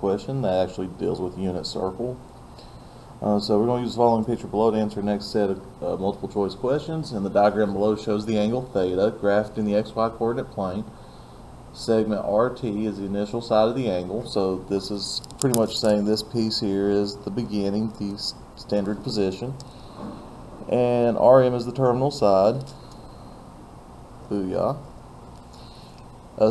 question that actually deals with unit circle. So we're going to use the following picture below to answer the next set of multiple choice questions. And the diagram below shows the angle theta graphed in the XY coordinate plane. Segment RT is the initial side of the angle, so this is pretty much saying this piece here is the beginning, the standard position. And RM is the terminal side. Booyah.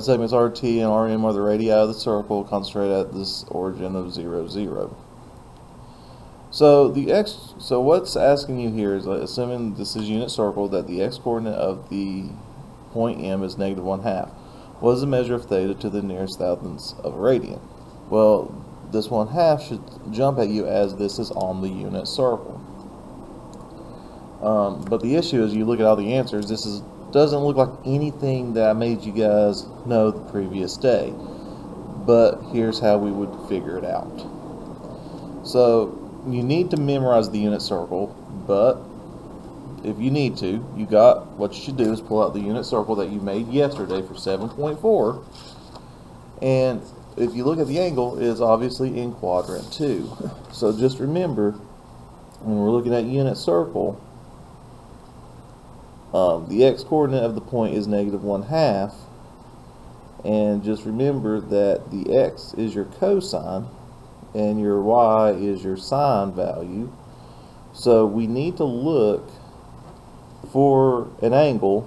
Segments RT and RM are the radii of the circle, concentrated at this origin of 0, 0. So what's asking you here is, assuming this is unit circle, that the x-coordinate of the point M is negative 1/2. What is the measure of theta to the nearest thousandths of a radian? Well, this 1/2 should jump at you as this is on the unit circle. But the issue is, you look at all the answers, this doesn't look like anything that I made you guys know the previous day. But here's how we would figure it out. So you need to memorize the unit circle, but if you need to, what you should do is pull out the unit circle that you made yesterday for 7.4, and if you look at the angle, it is obviously in quadrant 2. So just remember, when we're looking at unit circle, the x-coordinate of the point is negative 1/2, and just remember that the x is your cosine and your y is your sine value. So we need to look for an angle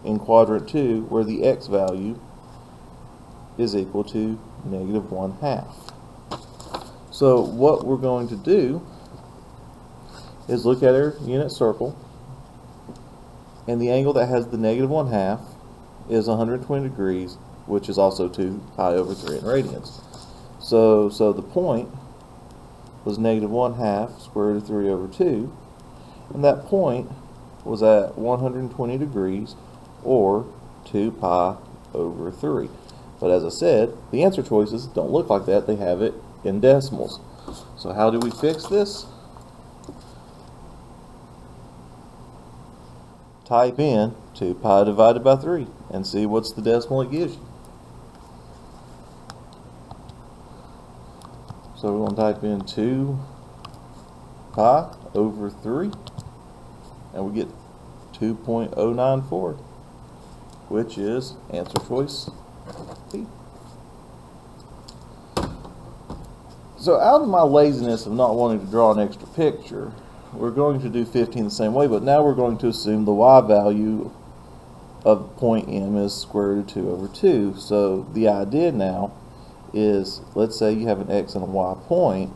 in quadrant 2 where the x value is equal to negative 1/2. So what we're going to do is look at our unit circle, and the angle that has the negative 1/2 is 120 degrees, which is also 2 pi over 3 in radians. So the point was negative 1/2 square root of 3 over 2, and that point was at 120 degrees, or 2 pi over 3. But as I said, the answer choices don't look like that. They have it in decimals. So how do we fix this? Type in 2 pi divided by 3 and see what's the decimal it gives you. So we're going to type in 2 pi over 3, and we get 2.094, which is answer choice B. So out of my laziness of not wanting to draw an extra picture, we're going to do 15 the same way, but now we're going to assume the y value of point M is square root of 2 over 2. So the idea now is, let's say you have an x and a y point,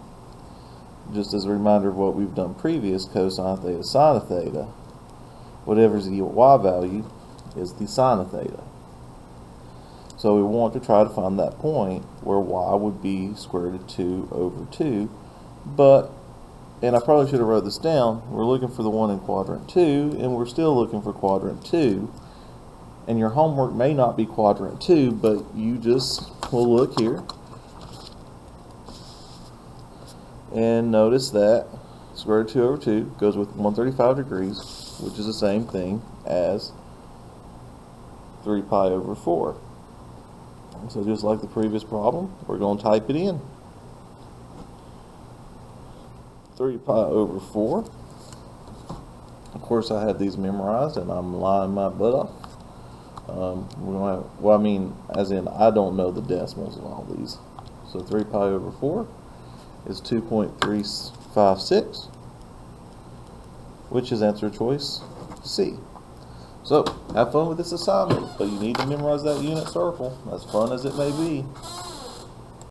just as a reminder of what we've done previous, cosine theta, sine theta. Whatever's the y value is the sine of theta. So we want to try to find that point where y would be square root of 2 over 2, and I probably should have wrote this down, we're looking for the one in quadrant 2, and we're still looking for quadrant 2. And your homework may not be quadrant 2, but you just will look here and notice that square root of 2 over 2 goes with 135 degrees, which is the same thing as 3 pi over 4. So just like the previous problem, we're going to type it in. 3 pi over 4. Of course, I had these memorized, and I'm lying my butt off. We're going to have, well, I mean, as in, I don't know the decimals of all these. So 3 pi over 4 is 2.356, which is answer choice C. So have fun with this assignment, but you need to memorize that unit circle, as fun as it may be.